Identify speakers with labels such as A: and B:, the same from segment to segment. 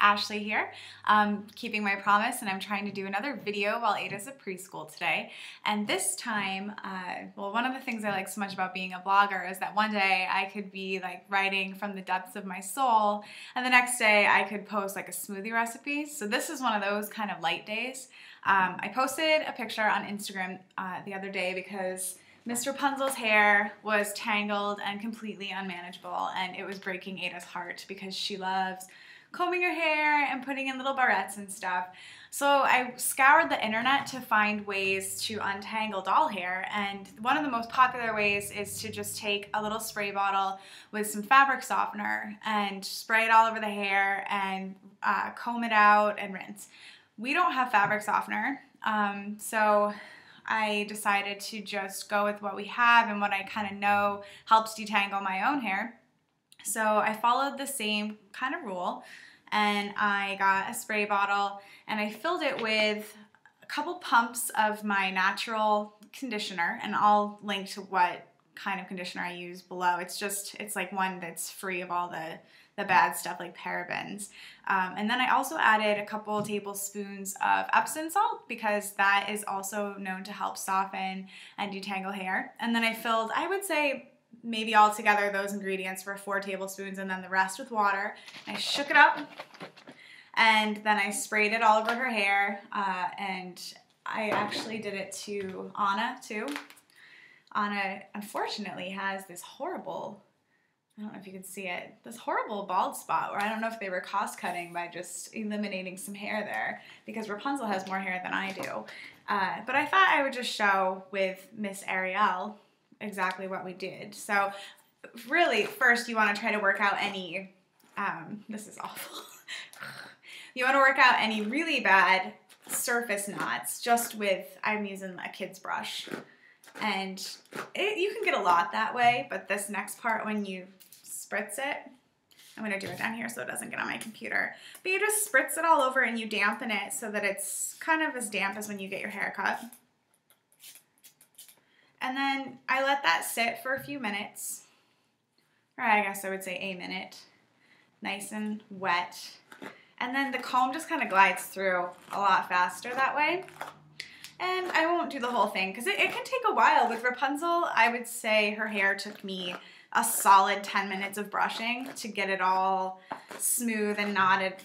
A: Ashley here, keeping my promise, and I'm trying to do another video while Ada's at preschool today. And this time, well, one of the things I like so much about being a vlogger is that one day I could be like writing from the depths of my soul, and the next day I could post like a smoothie recipe. So this is one of those kind of light days. I posted a picture on Instagram the other day because Miss Rapunzel's hair was tangled and completely unmanageable, and it was breaking Ada's heart because she loves combing her hair and putting in little barrettes and stuff. So I scoured the internet to find ways to untangle doll hair, and one of the most popular ways is to just take a little spray bottle with some fabric softener and spray it all over the hair and comb it out and rinse. We don't have fabric softener, so I decided to just go with what we have and what I kind of know helps detangle my own hair. So I followed the same kind of rule, and I got a spray bottle and I filled it with a couple pumps of my natural conditioner, and I'll link to what kind of conditioner I use below. It's like one that's free of all the bad stuff like parabens. And then I also added a couple tablespoons of Epsom salt because that is also known to help soften and detangle hair. And then I filled, I would say, maybe all together those ingredients for 4 tablespoons and then the rest with water. I shook it up and then I sprayed it all over her hair, and I actually did it to Anna too. Anna unfortunately has this horrible, I don't know if you can see it, this horrible bald spot where I don't know if they were cost cutting by just eliminating some hair there because Rapunzel has more hair than I do. But I thought I would just show with Miss Ariel exactly what we did. So really, first you want to try to work out any, this is awful. You want to work out any really bad surface knots just with, I'm using a kid's brush. And you can get a lot that way, but this next part when you spritz it, I'm going to do it down here so it doesn't get on my computer. But you just spritz it all over and you dampen it so that it's kind of as damp as when you get your hair cut. And then I let that sit for a few minutes, or I guess I would say a minute, nice and wet. And then the comb just kind of glides through a lot faster that way. And I won't do the whole thing because it can take a while. With Rapunzel, I would say her hair took me a solid 10 minutes of brushing to get it all smooth and knotted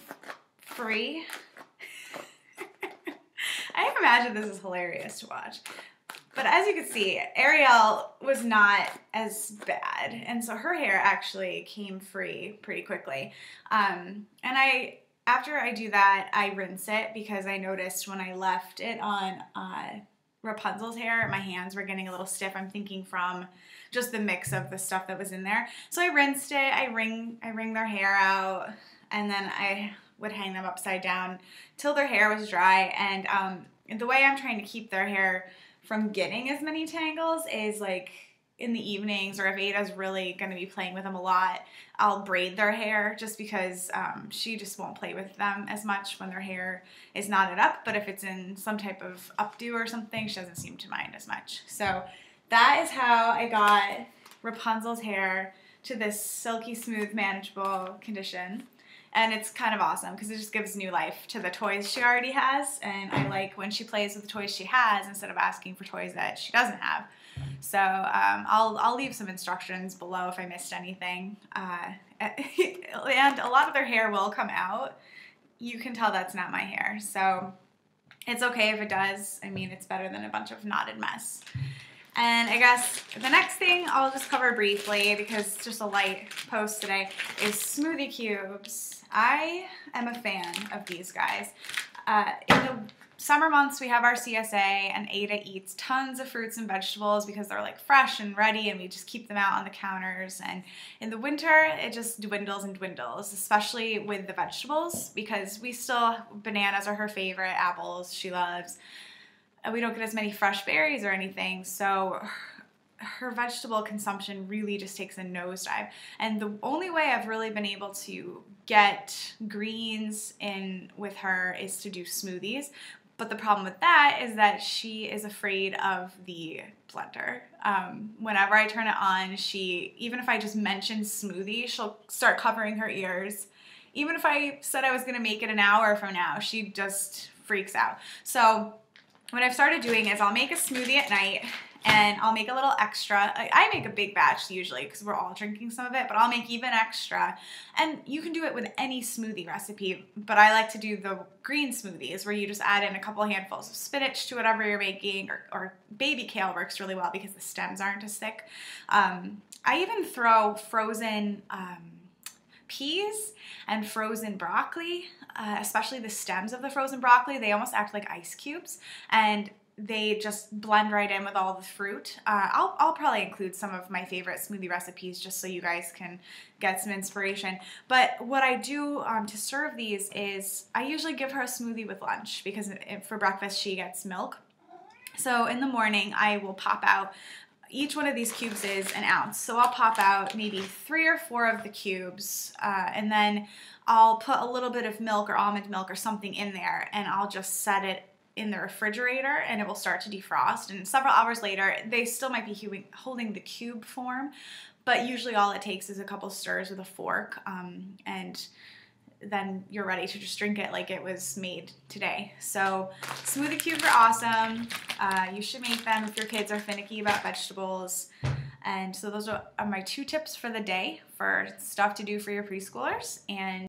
A: free. I imagine this is hilarious to watch. But as you can see, Ariel was not as bad, and so her hair actually came free pretty quickly. And after I do that, I rinse it because I noticed when I left it on Rapunzel's hair, my hands were getting a little stiff. I'm thinking from just the mix of the stuff that was in there. So I rinsed it, I wring their hair out, and then I would hang them upside down till their hair was dry. And the way I'm trying to keep their hair from getting as many tangles is like in the evenings, or if Ada's really going to be playing with them a lot, I'll braid their hair just because she just won't play with them as much when their hair is knotted up. But if it's in some type of updo or something, she doesn't seem to mind as much. So that is how I got Rapunzel's hair to this silky smooth manageable condition. And it's kind of awesome because it just gives new life to the toys she already has. And I like when she plays with the toys she has instead of asking for toys that she doesn't have. So I'll leave some instructions below if I missed anything. And a lot of their hair will come out. You can tell that's not my hair. So it's okay if it does. I mean, it's better than a bunch of knotted mess. And I guess the next thing I'll just cover briefly because it's just a light post today is Smoothie Cubes. I am a fan of these guys. In the summer months we have our CSA and Ada eats tons of fruits and vegetables because they're like fresh and ready and we just keep them out on the counters. And in the winter it just dwindles and dwindles, especially with the vegetables because bananas are her favorite, apples she loves. We don't get as many fresh berries or anything, so her vegetable consumption really just takes a nosedive. And the only way I've really been able to get greens in with her is to do smoothies. But the problem with that is that she is afraid of the blender. Whenever I turn it on, even if I just mention smoothie, she'll start covering her ears even if I said I was gonna make it an hour from now, she just freaks out. So what I've started doing is I'll make a smoothie at night and I'll make a little extra. I make a big batch usually because we're all drinking some of it, but I'll make even extra. And you can do it with any smoothie recipe, but I like to do the green smoothies where you just add in a couple handfuls of spinach to whatever you're making, or baby kale works really well because the stems aren't as thick. I even throw frozen peas and frozen broccoli, especially the stems of the frozen broccoli. They almost act like ice cubes, and they just blend right in with all the fruit. I'll probably include some of my favorite smoothie recipes just so you guys can get some inspiration. But what I do to serve these is I usually give her a smoothie with lunch because for breakfast she gets milk. So in the morning I will pop out, each one of these cubes is an ounce. So I'll pop out maybe 3 or 4 of the cubes and then I'll put a little bit of milk or almond milk or something in there, and I'll just set it in the refrigerator and it will start to defrost, and several hours later they still might be holding the cube form, but usually all it takes is a couple stirs with a fork, and then you're ready to just drink it like it was made today. So smoothie cubes are awesome. You should make them if your kids are finicky about vegetables. And so those are my 2 tips for the day for stuff to do for your preschoolers. And